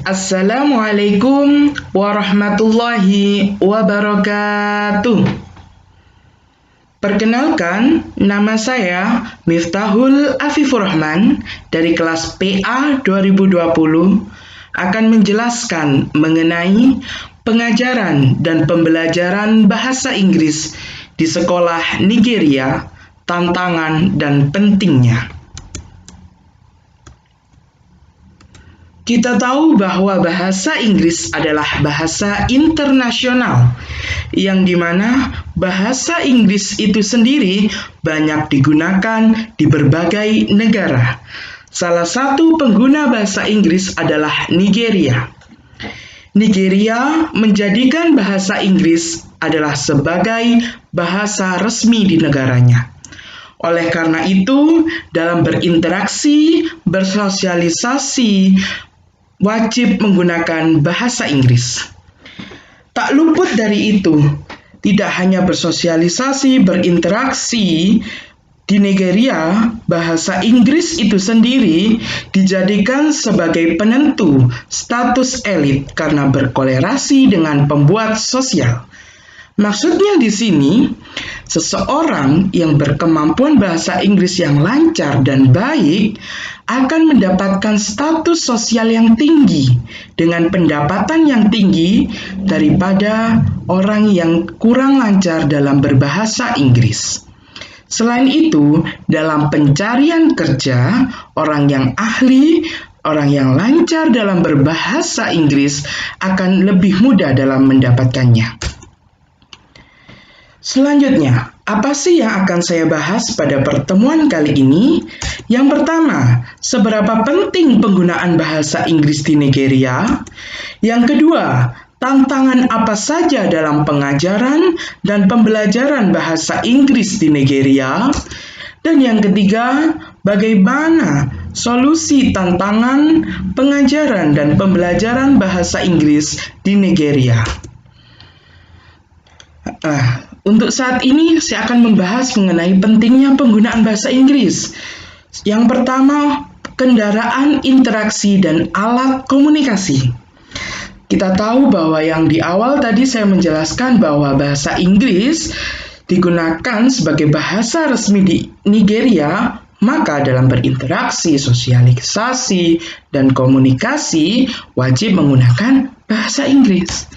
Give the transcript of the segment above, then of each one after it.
Assalamualaikum warahmatullahi wabarakatuh. Perkenalkan, nama saya Miftahul Afifur Rahman dari kelas PA 2020 akan menjelaskan mengenai pengajaran dan pembelajaran bahasa Inggris di sekolah Nigeria, tantangan dan pentingnya. Kita tahu bahwa bahasa Inggris adalah bahasa internasional, yang dimana bahasa Inggris itu sendiri banyak digunakan di berbagai negara. Salah satu pengguna bahasa Inggris adalah Nigeria. Nigeria menjadikan bahasa Inggris adalah sebagai bahasa resmi di negaranya. Oleh karena itu, dalam berinteraksi, bersosialisasi, wajib menggunakan bahasa Inggris. Tak luput dari itu, tidak hanya bersosialisasi, berinteraksi, di Nigeria, bahasa Inggris itu sendiri dijadikan sebagai penentu status elit karena berkolerasi dengan pembuat sosial. Maksudnya di sini, seseorang yang berkemampuan bahasa Inggris yang lancar dan baik akan mendapatkan status sosial yang tinggi dengan pendapatan yang tinggi daripada orang yang kurang lancar dalam berbahasa Inggris. Selain itu, dalam pencarian kerja, orang yang ahli, orang yang lancar dalam berbahasa Inggris akan lebih mudah dalam mendapatkannya. Selanjutnya, apa sih yang akan saya bahas pada pertemuan kali ini? Yang pertama, seberapa penting penggunaan bahasa Inggris di Nigeria? Yang kedua, tantangan apa saja dalam pengajaran dan pembelajaran bahasa Inggris di Nigeria? Dan yang ketiga, bagaimana solusi tantangan pengajaran dan pembelajaran bahasa Inggris di Nigeria? Untuk saat ini, saya akan membahas mengenai pentingnya penggunaan bahasa Inggris. Yang pertama, kendaraan interaksi dan alat komunikasi. Kita tahu bahwa yang di awal tadi saya menjelaskan bahwa bahasa Inggris digunakan sebagai bahasa resmi di Nigeria, maka dalam berinteraksi, sosialisasi, dan komunikasi wajib menggunakan bahasa Inggris.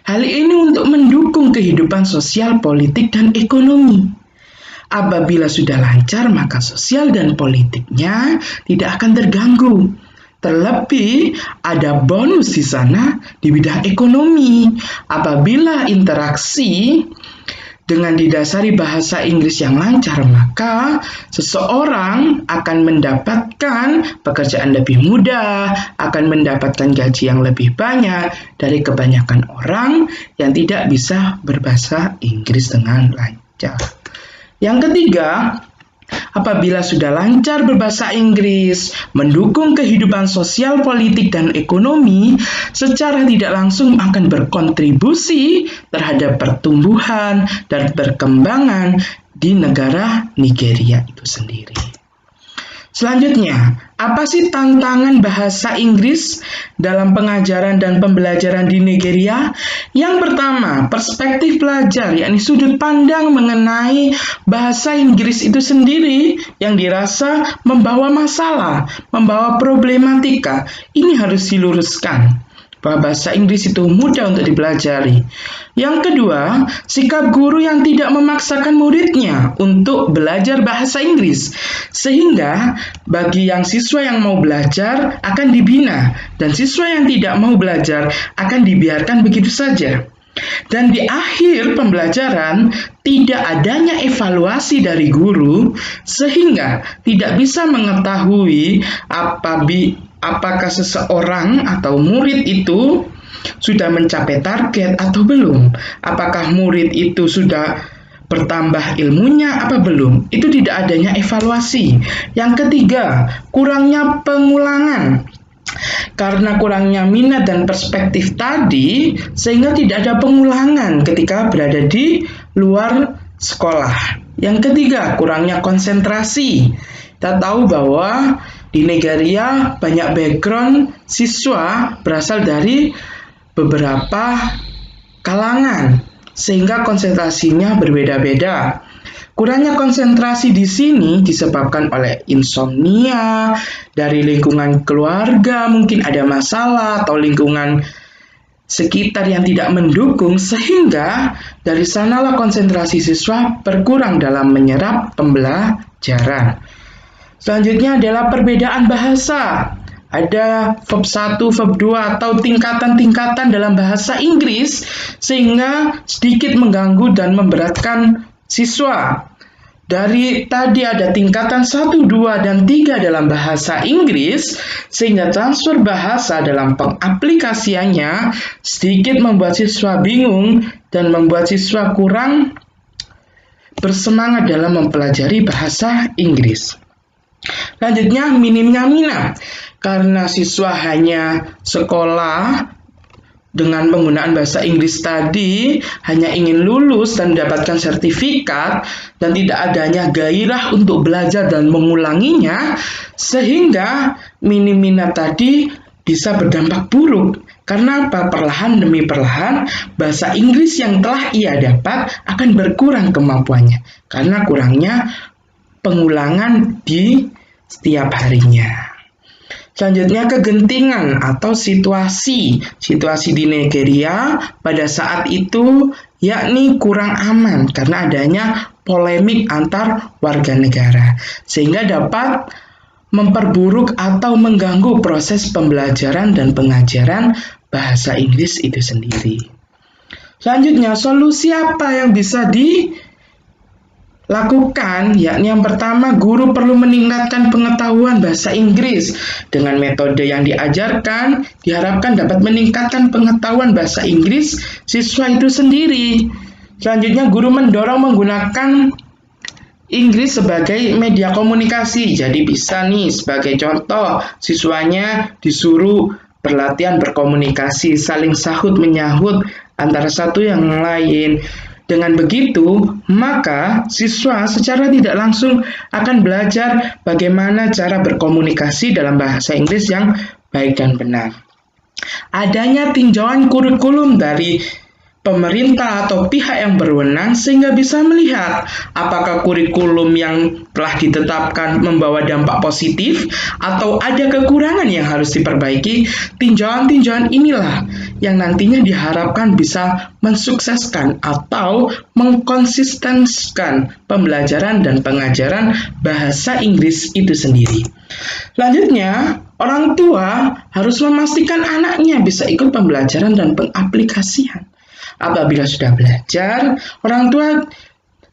Hal ini untuk mendukung kehidupan sosial, politik, dan ekonomi. Apabila sudah lancar, maka sosial dan politiknya tidak akan terganggu. Terlebih, ada bonus di sana di bidang ekonomi. Apabila interaksi dengan didasari bahasa Inggris yang lancar, maka seseorang akan mendapatkan pekerjaan lebih mudah, akan mendapatkan gaji yang lebih banyak dari kebanyakan orang yang tidak bisa berbahasa Inggris dengan lancar. Yang ketiga, apabila sudah lancar berbahasa Inggris, mendukung kehidupan sosial, politik, dan ekonomi, secara tidak langsung akan berkontribusi terhadap pertumbuhan dan perkembangan di negara Nigeria itu sendiri. Selanjutnya, apa sih tantangan bahasa Inggris dalam pengajaran dan pembelajaran di Nigeria? Yang pertama, perspektif pelajar, yakni sudut pandang mengenai bahasa Inggris itu sendiri yang dirasa membawa masalah, membawa problematika. Ini harus diluruskan, bahwa bahasa Inggris itu mudah untuk dipelajari. Yang kedua, sikap guru yang tidak memaksakan muridnya untuk belajar bahasa Inggris, sehingga bagi yang siswa yang mau belajar akan dibina, dan siswa yang tidak mau belajar akan dibiarkan begitu saja. Dan di akhir pembelajaran, tidak adanya evaluasi dari guru, sehingga tidak bisa mengetahui apakah seseorang atau murid itu sudah mencapai target atau belum. Apakah murid itu sudah bertambah ilmunya apa belum. Itu tidak adanya evaluasi. Yang ketiga, kurangnya pengulangan. Karena kurangnya minat dan perspektif tadi, sehingga tidak ada pengulangan ketika berada di luar sekolah. Yang ketiga, kurangnya konsentrasi. Kita tahu bahwa Di Nigeria, banyak background siswa berasal dari beberapa kalangan, sehingga konsentrasinya berbeda-beda. Kurangnya konsentrasi di sini disebabkan oleh insomnia, dari lingkungan keluarga mungkin ada masalah, atau lingkungan sekitar yang tidak mendukung, sehingga dari sanalah konsentrasi siswa berkurang dalam menyerap pembelajaran. Selanjutnya adalah perbedaan bahasa. Ada verb 1, verb 2, atau tingkatan-tingkatan dalam bahasa Inggris, sehingga sedikit mengganggu dan memberatkan siswa. Dari tadi ada tingkatan 1, 2, dan 3 dalam bahasa Inggris, sehingga transfer bahasa dalam pengaplikasiannya sedikit membuat siswa bingung dan membuat siswa kurang bersemangat dalam mempelajari bahasa Inggris. Lanjutnya, minimnya minat. Karena siswa hanya sekolah dengan penggunaan bahasa Inggris tadi, hanya ingin lulus dan mendapatkan sertifikat, dan tidak adanya gairah untuk belajar dan mengulanginya, sehingga minim minat tadi bisa berdampak buruk. Karena apa? Perlahan demi perlahan, bahasa Inggris yang telah ia dapat akan berkurang kemampuannya, karena kurangnya pengulangan di setiap harinya. Selanjutnya, kegentingan atau situasi di Nigeria pada saat itu yakni kurang aman karena adanya polemik antar warga negara, sehingga dapat memperburuk atau mengganggu proses pembelajaran dan pengajaran bahasa Inggris itu sendiri. Selanjutnya, solusi apa yang bisa lakukan, yakni yang pertama, guru perlu meningkatkan pengetahuan bahasa Inggris. Dengan metode yang diajarkan, diharapkan dapat meningkatkan pengetahuan bahasa Inggris siswa itu sendiri. Selanjutnya, guru mendorong menggunakan Inggris sebagai media komunikasi. Jadi bisa nih, sebagai contoh, siswanya disuruh berlatihan berkomunikasi, saling sahut menyahut antara satu yang lain. Dengan begitu, maka siswa secara tidak langsung akan belajar bagaimana cara berkomunikasi dalam bahasa Inggris yang baik dan benar. Adanya tinjauan kurikulum dari pemerintah atau pihak yang berwenang sehingga bisa melihat apakah kurikulum yang telah ditetapkan membawa dampak positif atau ada kekurangan yang harus diperbaiki. Tinjauan-tinjauan inilah yang nantinya diharapkan bisa mensukseskan atau mengkonsistensikan pembelajaran dan pengajaran bahasa Inggris itu sendiri. Selanjutnya, orang tua harus memastikan anaknya bisa ikut pembelajaran dan pengaplikasian. Apabila sudah belajar, orang tua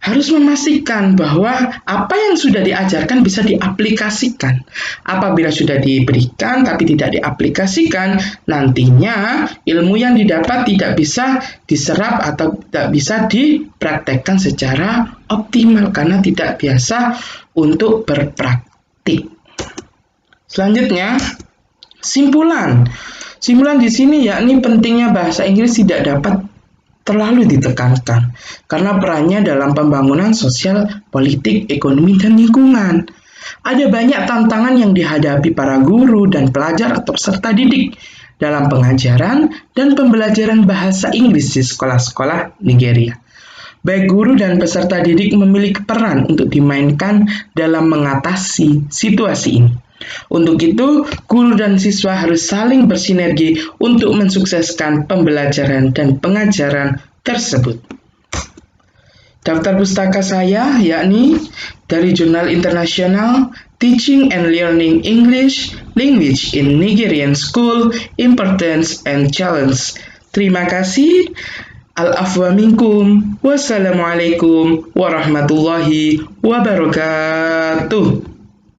harus memastikan bahwa apa yang sudah diajarkan bisa diaplikasikan. Apabila sudah diberikan tapi tidak diaplikasikan, nantinya ilmu yang didapat tidak bisa diserap atau tidak bisa dipraktekkan secara optimal karena tidak biasa untuk berpraktik. Selanjutnya, simpulan. Simpulan di sini yakni pentingnya bahasa Inggris tidak dapat terlalu ditekankan karena perannya dalam pembangunan sosial, politik, ekonomi, dan lingkungan. Ada banyak tantangan yang dihadapi para guru dan pelajar atau peserta didik dalam pengajaran dan pembelajaran bahasa Inggris di sekolah-sekolah Nigeria. Baik guru dan peserta didik memiliki peran untuk dimainkan dalam mengatasi situasi ini. Untuk itu, guru dan siswa harus saling bersinergi untuk mensukseskan pembelajaran dan pengajaran tersebut. Daftar pustaka saya yakni dari Jurnal Internasional Teaching and Learning English Language in Nigerian School, Importance and Challenge. Terima kasih. Al-afwa minkum. Wassalamualaikum warahmatullahi wabarakatuh.